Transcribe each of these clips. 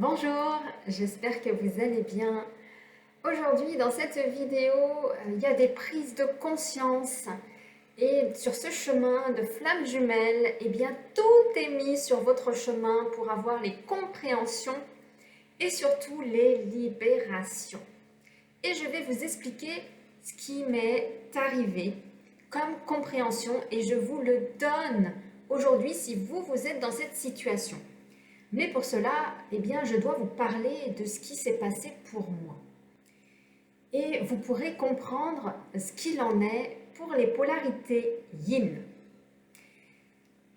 Bonjour, j'espère que vous allez bien. Aujourd'hui, dans cette vidéo, il y a des prises de conscience et sur ce chemin de flamme jumelle, eh bien, tout est mis sur votre chemin pour avoir les compréhensions et surtout les libérations. Et je vais vous expliquer ce qui m'est arrivé comme compréhension et je vous le donne aujourd'hui si vous êtes dans cette situation. Mais pour cela, eh bien, je dois vous parler de ce qui s'est passé pour moi. Et vous pourrez comprendre ce qu'il en est pour les polarités yin.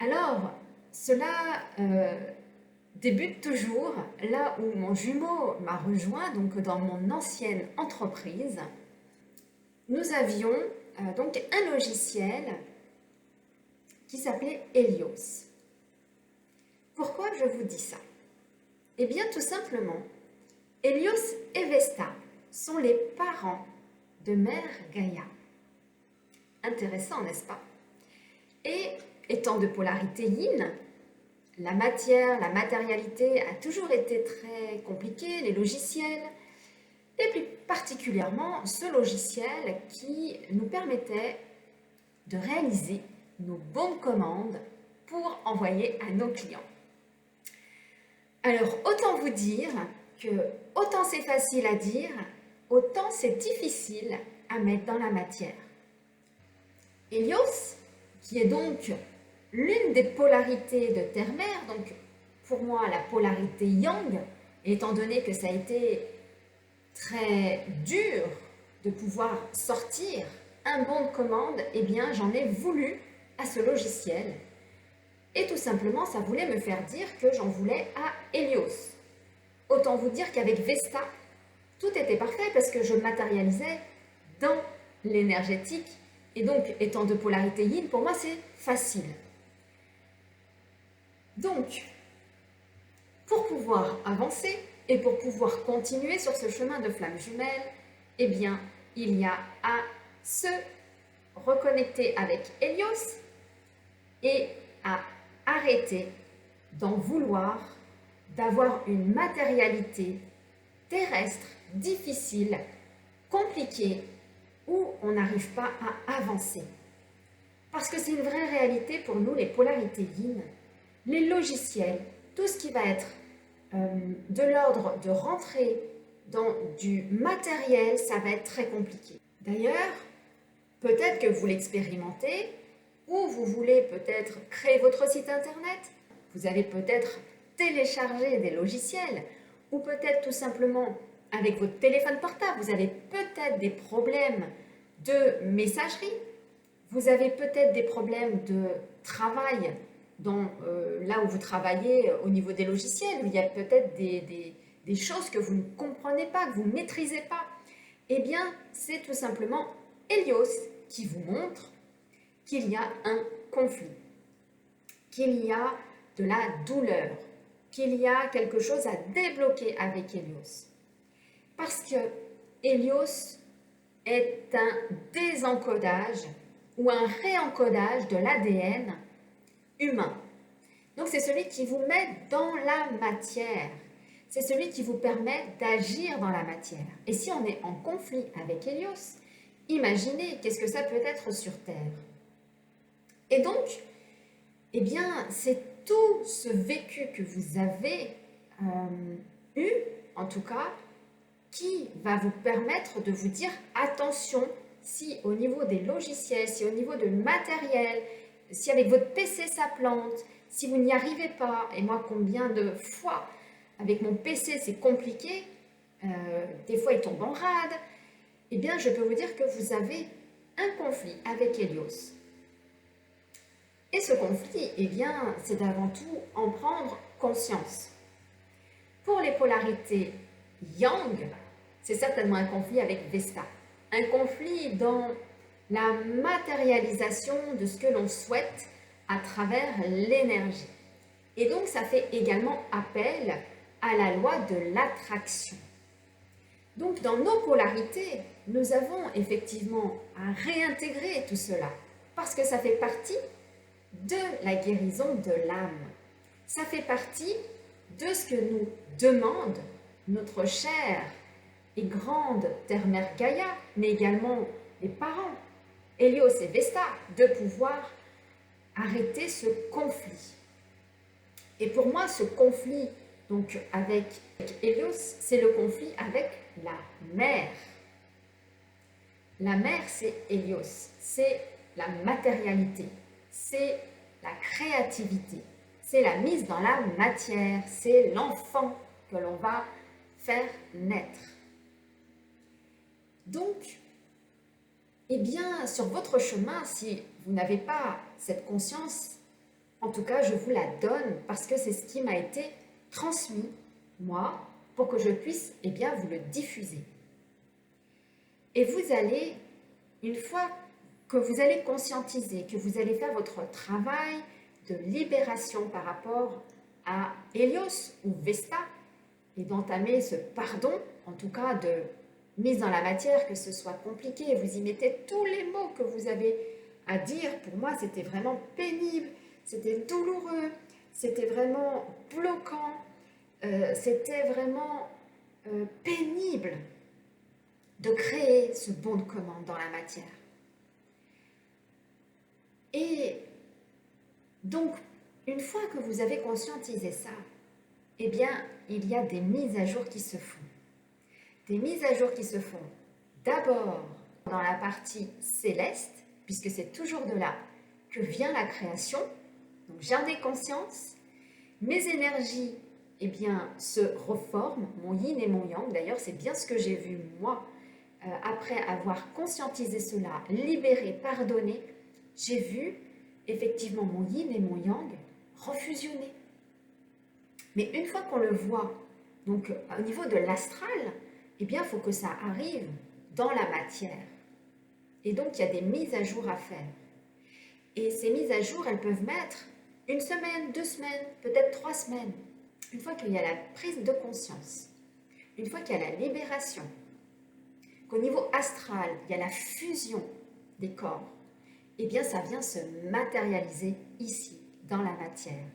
Alors, cela débute toujours là où mon jumeau m'a rejoint, donc dans mon ancienne entreprise. Nous avions donc un logiciel qui s'appelait Helios. Pourquoi je vous dis ça? Eh bien, tout simplement, Helios et Vesta sont les parents de Mère Gaïa. Intéressant, n'est-ce pas? Et étant de polarité yin, la matière, la matérialité a toujours été très compliquée, les logiciels, et plus particulièrement ce logiciel qui nous permettait de réaliser nos bonnes commandes pour envoyer à nos clients. Alors, autant vous dire que autant c'est facile à dire, autant c'est difficile à mettre dans la matière. Helios, qui est donc l'une des polarités de Terre-Mère, donc pour moi la polarité Yang, étant donné que ça a été très dur de pouvoir sortir un bon de commande, eh bien j'en ai voulu à ce logiciel. Et tout simplement, ça voulait me faire dire que j'en voulais à Helios. Autant vous dire qu'avec Vesta, tout était parfait parce que je matérialisais dans l'énergétique. Et donc, étant de polarité yin, pour moi, c'est facile. Donc, pour pouvoir avancer et pour pouvoir continuer sur ce chemin de flamme jumelle, eh bien, il y a à se reconnecter avec Helios et à arrêter d'en vouloir, d'avoir une matérialité terrestre, difficile, compliquée, où on n'arrive pas à avancer. Parce que c'est une vraie réalité pour nous, les polarités yin, les logiciels, tout ce qui va être de l'ordre de rentrer dans du matériel, ça va être très compliqué. D'ailleurs, peut-être que vous l'expérimentez, ou vous voulez peut-être créer votre site internet, vous avez peut-être téléchargé des logiciels, ou peut-être tout simplement avec votre téléphone portable, vous avez peut-être des problèmes de messagerie, vous avez peut-être des problèmes de travail là où vous travaillez au niveau des logiciels, où il y a peut-être des choses que vous ne comprenez pas, que vous ne maîtrisez pas. Eh bien, c'est tout simplement Helios qui vous montre qu'il y a un conflit, qu'il y a de la douleur, qu'il y a quelque chose à débloquer avec Helios. Parce que Helios est un désencodage ou un réencodage de l'ADN humain. Donc c'est celui qui vous met dans la matière. C'est celui qui vous permet d'agir dans la matière. Et si on est en conflit avec Helios, imaginez qu'est-ce que ça peut être sur Terre. Et donc, eh bien, c'est tout ce vécu que vous avez eu, en tout cas, qui va vous permettre de vous dire attention, si au niveau des logiciels, si au niveau de matériel, si avec votre PC ça plante, si vous n'y arrivez pas, et moi combien de fois avec mon PC c'est compliqué, des fois il tombe en rade, eh bien je peux vous dire que vous avez un conflit avec Helios. Et ce conflit, eh bien, c'est d'avant tout en prendre conscience. Pour les polarités Yang, c'est certainement un conflit avec Vesta. Un conflit dans la matérialisation de ce que l'on souhaite à travers l'énergie. Et donc, ça fait également appel à la loi de l'attraction. Donc, dans nos polarités, nous avons effectivement à réintégrer tout cela parce que ça fait partie de la guérison de l'âme. Ça fait partie de ce que nous demande notre chère et grande terre-mère Gaïa, mais également les parents, Hélios et Vesta, de pouvoir arrêter ce conflit. Et pour moi, ce conflit donc avec Hélios, c'est le conflit avec la mère. La mère, c'est Hélios, c'est la matérialité, c'est la créativité, c'est la mise dans la matière, c'est l'enfant que l'on va faire naître. Donc, eh bien, sur votre chemin, si vous n'avez pas cette conscience, en tout cas, je vous la donne parce que c'est ce qui m'a été transmis, moi, pour que je puisse, eh bien, vous le diffuser. Et vous allez, une fois que vous allez conscientiser, que vous allez faire votre travail de libération par rapport à Hélios ou Vesta, et d'entamer ce pardon, en tout cas de mise dans la matière, que ce soit compliqué, vous y mettez tous les mots que vous avez à dire. Pour moi, c'était vraiment pénible, c'était douloureux, c'était vraiment bloquant, c'était vraiment pénible de créer ce bon de commande dans la matière. Et donc, une fois que vous avez conscientisé ça, eh bien, il y a des mises à jour qui se font. Des mises à jour qui se font d'abord dans la partie céleste, puisque c'est toujours de là que vient la création. Donc, j'en ai conscience. Mes énergies, eh bien, se reforment, mon yin et mon yang. D'ailleurs, c'est bien ce que j'ai vu, moi, après avoir conscientisé cela, libéré, pardonné, j'ai vu effectivement mon yin et mon yang refusionner. Mais une fois qu'on le voit, donc au niveau de l'astral, eh bien, il faut que ça arrive dans la matière. Et donc, il y a des mises à jour à faire. Et ces mises à jour, elles peuvent mettre 1 semaine, 2 semaines, peut-être 3 semaines. Une fois qu'il y a la prise de conscience, une fois qu'il y a la libération, qu'au niveau astral, il y a la fusion des corps, eh bien, ça vient se matérialiser ici, dans la matière.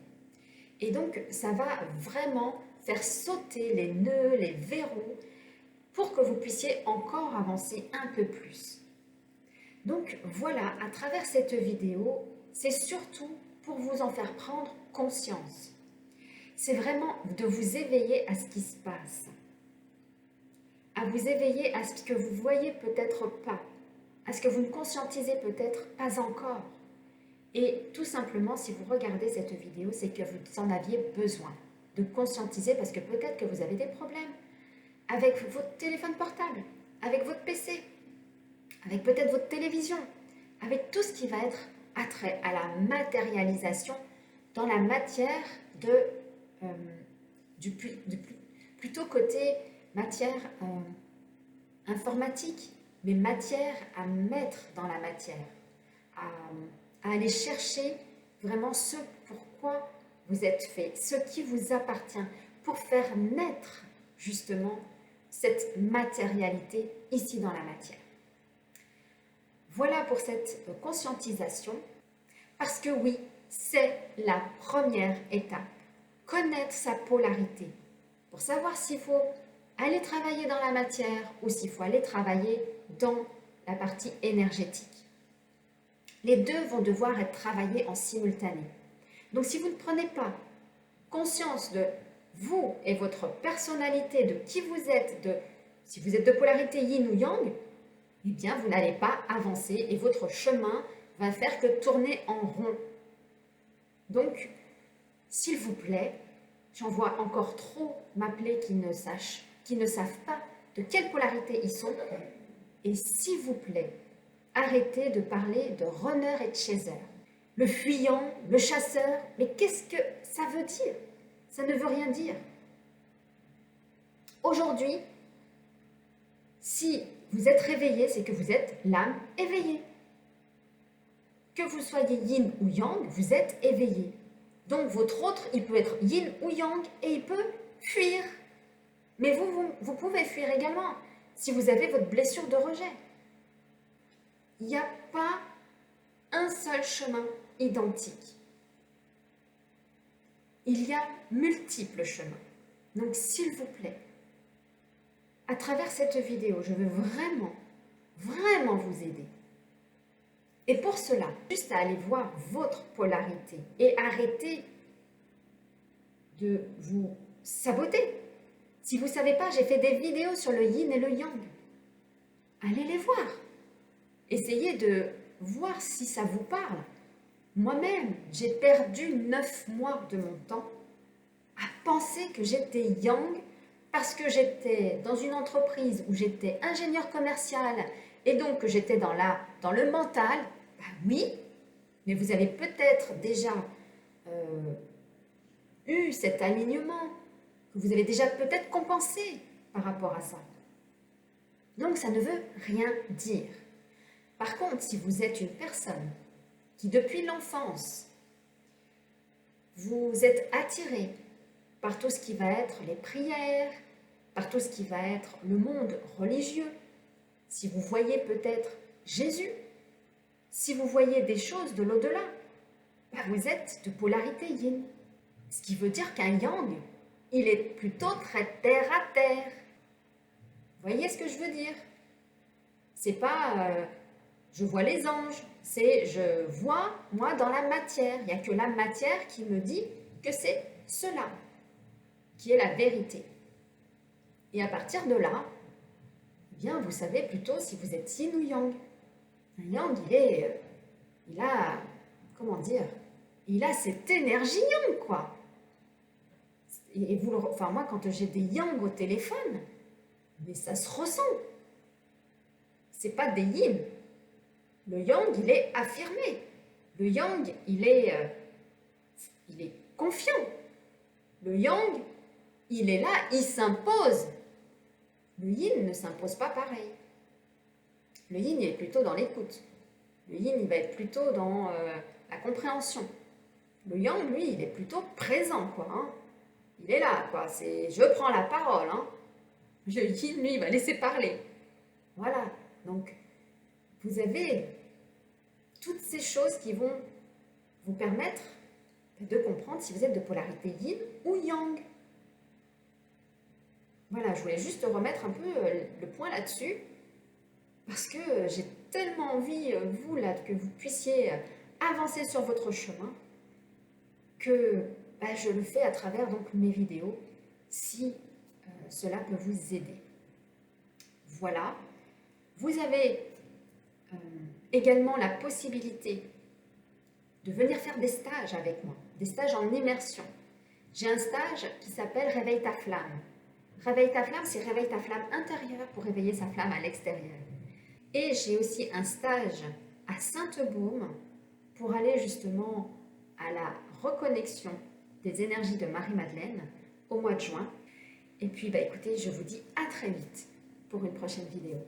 Et donc, ça va vraiment faire sauter les nœuds, les verrous, pour que vous puissiez encore avancer un peu plus. Donc, voilà, à travers cette vidéo, c'est surtout pour vous en faire prendre conscience. C'est vraiment de vous éveiller à ce qui se passe, à vous éveiller à ce que vous voyez peut-être pas, à ce que vous ne conscientisez peut-être pas encore. Et tout simplement, si vous regardez cette vidéo, c'est que vous en aviez besoin de conscientiser parce que peut-être que vous avez des problèmes avec votre téléphone portable, avec votre PC, avec peut-être votre télévision, avec tout ce qui va être attrait à la matérialisation dans la matière plutôt côté matière informatique, mais matière à mettre dans la matière, à aller chercher vraiment ce pourquoi vous êtes fait, ce qui vous appartient, pour faire naître justement cette matérialité ici dans la matière. Voilà pour cette conscientisation, parce que oui, c'est la première étape. Connaître sa polarité, pour savoir s'il faut aller travailler dans la matière ou s'il faut aller travailler dans la partie énergétique. Les deux vont devoir être travaillés en simultané. Donc si vous ne prenez pas conscience de vous et votre personnalité, de qui vous êtes, si vous êtes de polarité yin ou yang, eh bien vous n'allez pas avancer et votre chemin va faire que tourner en rond. Donc, s'il vous plaît, j'en vois encore trop m'appeler qui ne savent pas de quelle polarité ils sont. Et s'il vous plaît, arrêtez de parler de runner et de chaser. Le fuyant, le chasseur, mais qu'est-ce que ça veut dire? Ça ne veut rien dire. Aujourd'hui, si vous êtes réveillé, c'est que vous êtes l'âme éveillée. Que vous soyez yin ou yang, vous êtes éveillé. Donc votre autre, il peut être yin ou yang et il peut fuir. Mais vous pouvez fuir également si vous avez votre blessure de rejet. Il n'y a pas un seul chemin identique. il y a multiples chemins. Donc s'il vous plaît, à travers cette vidéo, je veux vraiment vous aider. Et pour cela, juste à aller voir votre polarité et arrêter de vous saboter. Si vous ne savez pas, j'ai fait des vidéos sur le yin et le yang. Allez les voir. Essayez de voir si ça vous parle. Moi-même, j'ai perdu 9 mois de mon temps à penser que j'étais yang parce que j'étais dans une entreprise où j'étais ingénieur commercial et donc que j'étais dans le mental. Ben oui, mais vous avez peut-être déjà eu cet alignement, que vous avez déjà peut-être compensé par rapport à ça. Donc ça ne veut rien dire. Par contre, si vous êtes une personne qui depuis l'enfance, vous êtes attiré par tout ce qui va être les prières, par tout ce qui va être le monde religieux, si vous voyez peut-être Jésus, si vous voyez des choses de l'au-delà, ben vous êtes de polarité yin. Ce qui veut dire qu'un yang, il est plutôt très terre à terre. Vous voyez ce que je veux dire? C'est pas je vois les anges, c'est je vois moi dans la matière. Il n'y a que la matière qui me dit que c'est cela qui est la vérité. Et à partir de là, eh bien vous savez plutôt si vous êtes yin ou yang. Un yang, il a, comment dire, il a cette énergie yang, quoi. Et vous, enfin moi, quand j'ai des yang au téléphone, mais ça se ressent. C'est pas des yin. Le yang, il est affirmé. Le yang, il est confiant. Le yang, il est là, il s'impose. Le yin ne s'impose pas pareil. Le yin, il est plutôt dans l'écoute. Le yin, il va être plutôt dans la compréhension. Le yang, lui, il est plutôt présent, quoi. Hein. Il est là, quoi. C'est je prends la parole. Hein. Le yin, lui, il va laisser parler. Voilà. Donc, vous avez toutes ces choses qui vont vous permettre de comprendre si vous êtes de polarité yin ou yang. Voilà, je voulais juste remettre un peu le point là-dessus parce que j'ai tellement envie, vous, là, que vous puissiez avancer sur votre chemin que je le fais à travers donc mes vidéos si cela peut vous aider. Voilà. Vous avez également la possibilité de venir faire des stages avec moi, des stages en immersion. J'ai un stage qui s'appelle Réveille ta flamme. Réveille ta flamme, c'est réveille ta flamme intérieure pour réveiller sa flamme à l'extérieur. Et j'ai aussi un stage à Sainte-Baume pour aller justement à la reconnexion des énergies de Marie-Madeleine au mois de juin. Et puis, écoutez, je vous dis à très vite pour une prochaine vidéo.